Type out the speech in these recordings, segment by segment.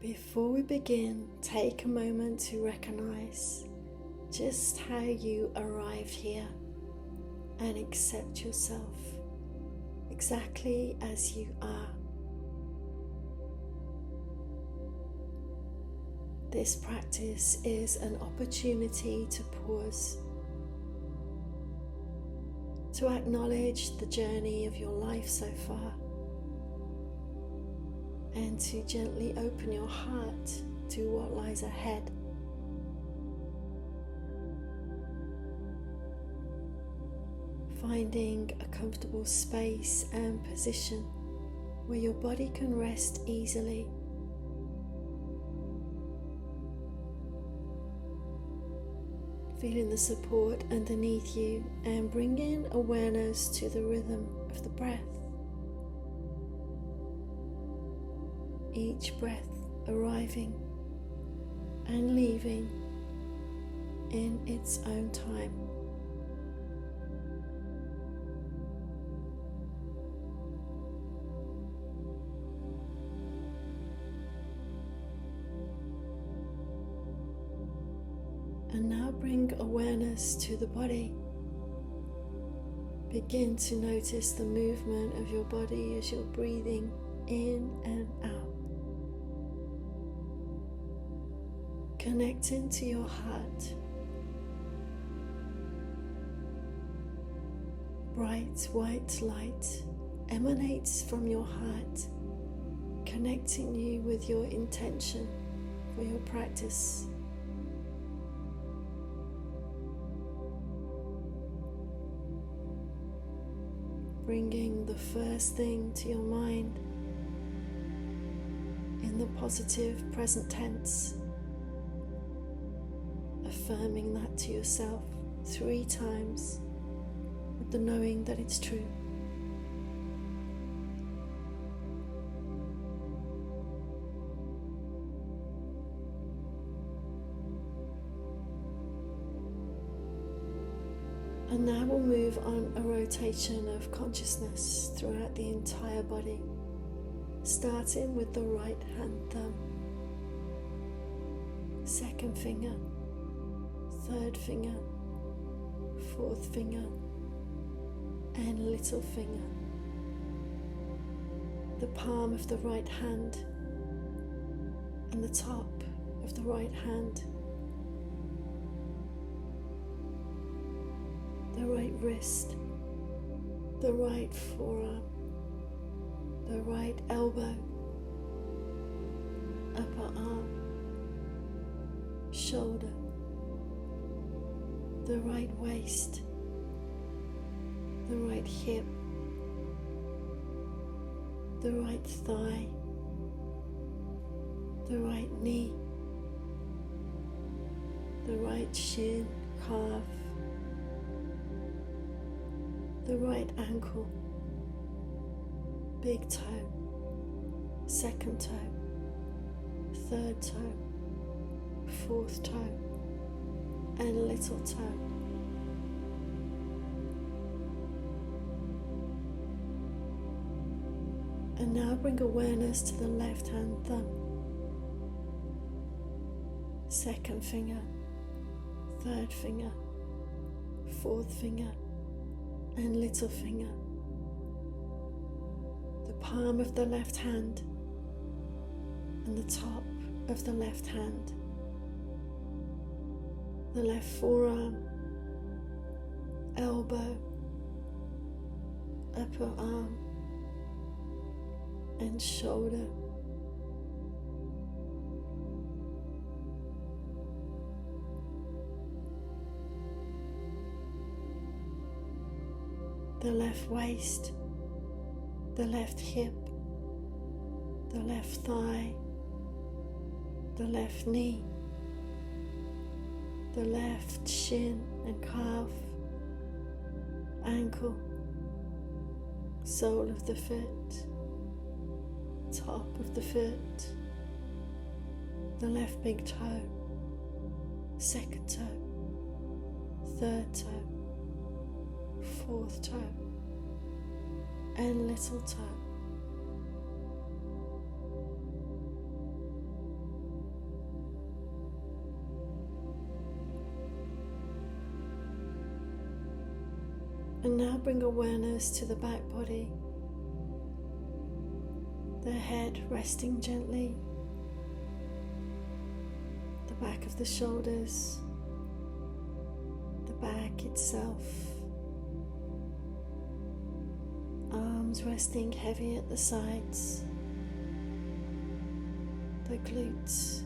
Before we begin, take a moment to recognize just how you arrived here and accept yourself exactly as you are. This practice is an opportunity to pause, to acknowledge the journey of your life so far, and to gently open your heart to what lies ahead. Finding a comfortable space and position where your body can rest easily. Feeling the support underneath you and bringing awareness to the rhythm of the breath. Each breath arriving and leaving in its own time. And now bring awareness to the body. Begin to notice the movement of your body as you're breathing in and out. Connecting to your heart. Bright white light emanates from your heart, connecting you with your intention for your practice. Bringing the first thing to your mind in the positive present tense, affirming that to yourself 3 times with the knowing that it's true. And now we'll move on a rotation of consciousness throughout the entire body, starting with the right hand thumb, second finger, third finger, fourth finger, and little finger. The palm of the right hand and the top of the right hand. The right wrist, the right forearm, the right elbow, upper arm, shoulder, the right waist, the right hip, the right thigh, the right knee, the right shin, calf, the right ankle, big toe, second toe, third toe, fourth toe, and little toe. And now bring awareness to the left hand thumb, second finger, third finger, fourth finger, and little finger. The palm of the left hand and the top of the left hand. The left forearm, elbow, upper arm, and shoulder. The left waist, the left hip, the left thigh, the left knee, the left shin and calf, ankle, sole of the foot, top of the foot, the left big toe, second toe, third toe, fourth toe, and little toe. And now bring awareness to the back body, the head resting gently, the back of the shoulders, the back itself, arms resting heavy at the sides, the glutes,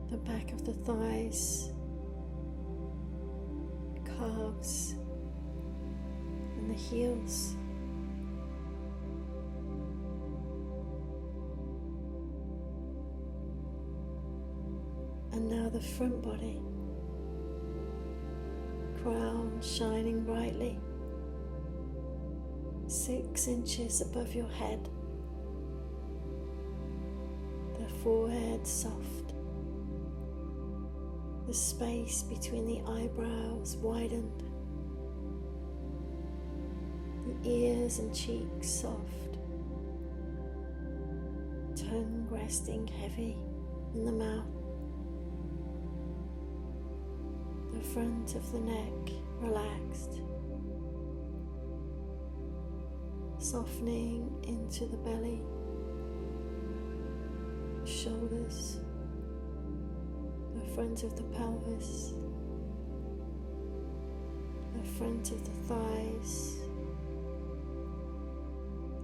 the back of the thighs, calves, and the heels. And now the front body, crown shining brightly, 6 inches above your head, the forehead soft, the space between the eyebrows widened, the ears and cheeks soft, tongue resting heavy in the mouth, the front of the neck relaxed, softening into the belly, shoulders, the front of the pelvis, the front of the thighs,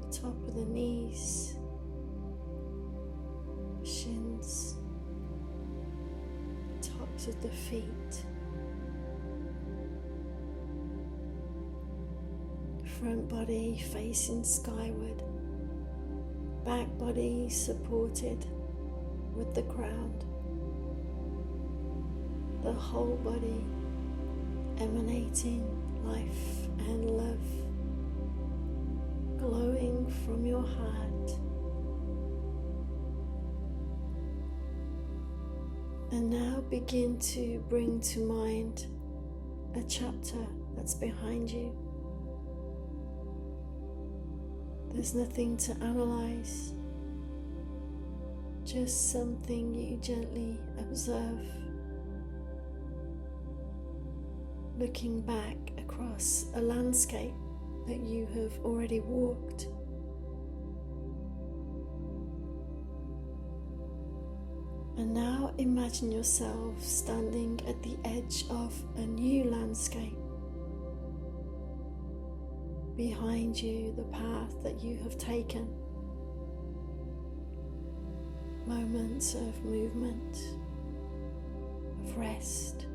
the top of the knees, the shins, the tops of the feet, front body facing skyward, back body supported with the ground, the whole body emanating life and love, glowing from your heart. And now begin to bring to mind a chapter that's behind you. There's nothing to analyze, just something you gently observe, looking back across a landscape that you have already walked. And now imagine yourself standing at the edge of a new landscape. Behind you, the path that you have taken. Moments of movement, of rest.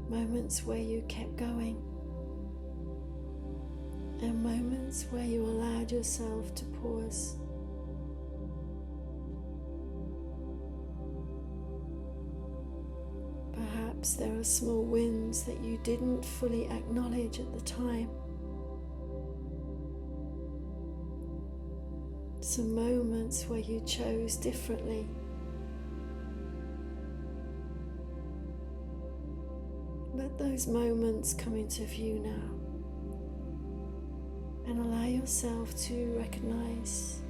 Moments where you kept going. And moments where you allowed yourself to pause. Perhaps there are small wins that you didn't fully acknowledge at the time. Some moments where you chose differently. Let those moments come into view now and allow yourself to recognize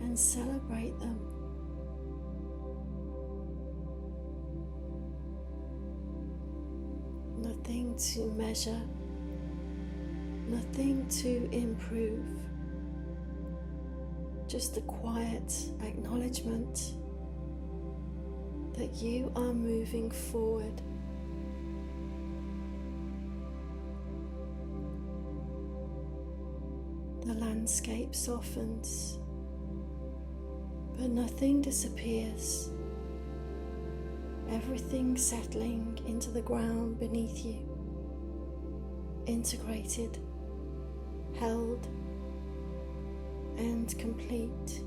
and celebrate them. Nothing to measure, nothing to improve, just a quiet acknowledgement that you are moving forward. The landscape softens, but nothing disappears. Everything settling into the ground beneath you, integrated, held, and complete.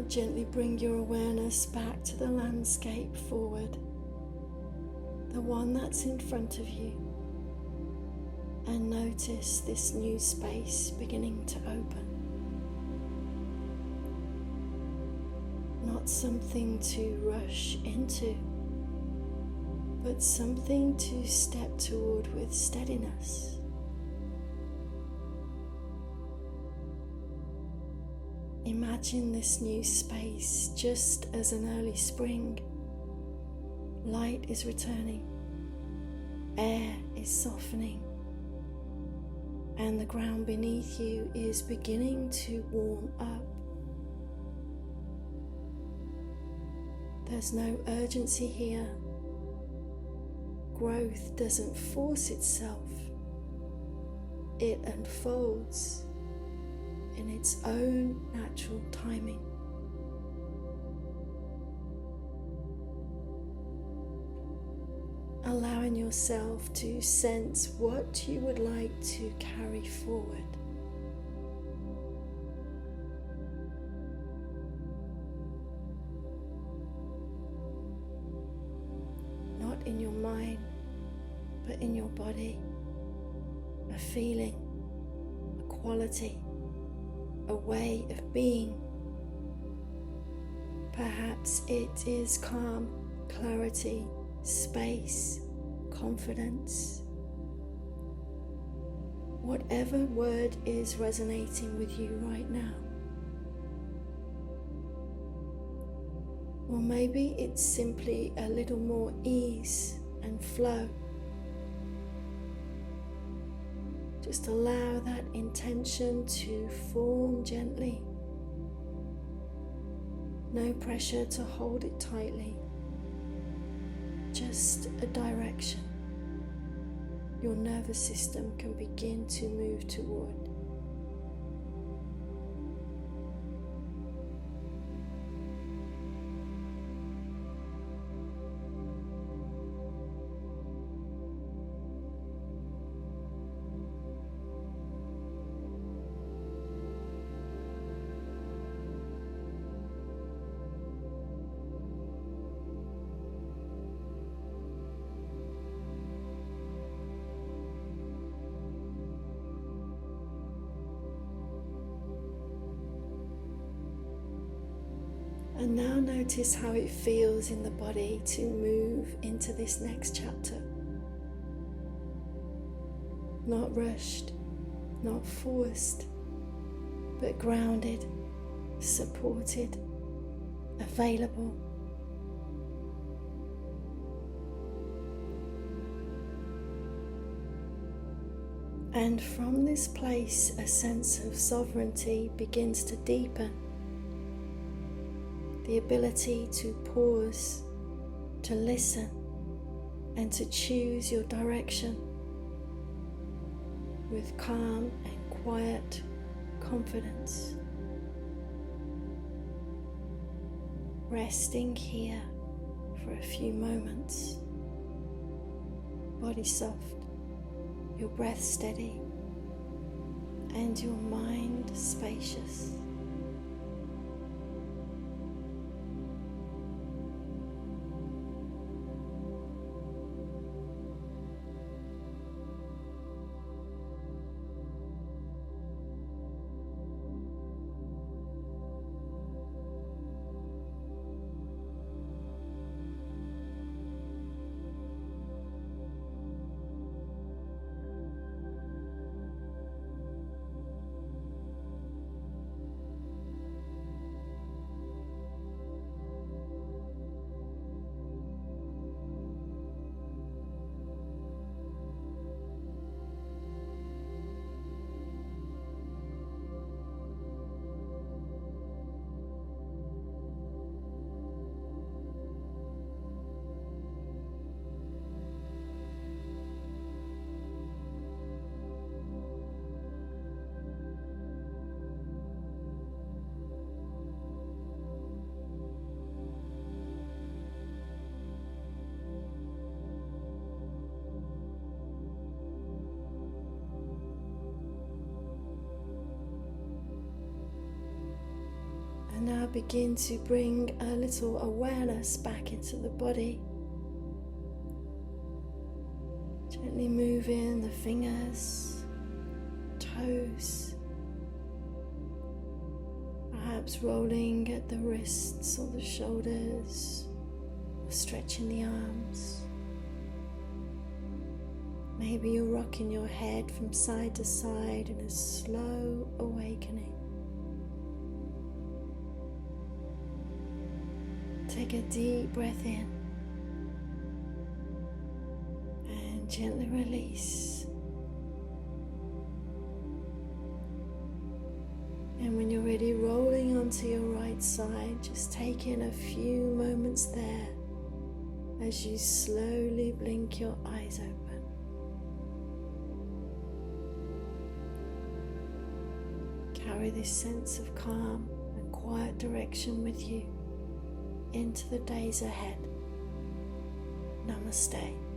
gently bring your awareness back to the landscape forward, the one that's in front of you, and notice this new space beginning to open. Not something to rush into, but something to step toward with steadiness. Imagine this new space just as an early spring. Light is returning, air is softening, and the ground beneath you is beginning to warm up. There's no urgency here. Growth doesn't force itself. It unfolds in its own natural timing. Allowing yourself to sense what you would like to carry forward. Not in your mind, but in your body. A feeling, a quality, a way of being. Perhaps it is calm, clarity, space, confidence. Whatever word is resonating with you right now. Or maybe it's simply a little more ease and flow. Just allow that intention to form gently. No pressure to hold it tightly. Just a direction your nervous system can begin to move toward. And now notice how it feels in the body to move into this next chapter. Not rushed, not forced, but grounded, supported, available. And from this place, a sense of sovereignty begins to deepen. The ability to pause, to listen, and to choose your direction with calm and quiet confidence. Resting here for a few moments. Body soft, your breath steady, and your mind spacious. now begin to bring a little awareness back into the body. Gently moving the fingers, toes, perhaps rolling at the wrists or the shoulders, or stretching the arms. Maybe you're rocking your head from side to side in a slow awakening. Take a deep breath in and gently release. And when you're ready, rolling onto your right side, just take in a few moments there as you slowly blink your eyes open. Carry this sense of calm and quiet direction with you into the days ahead. Namaste.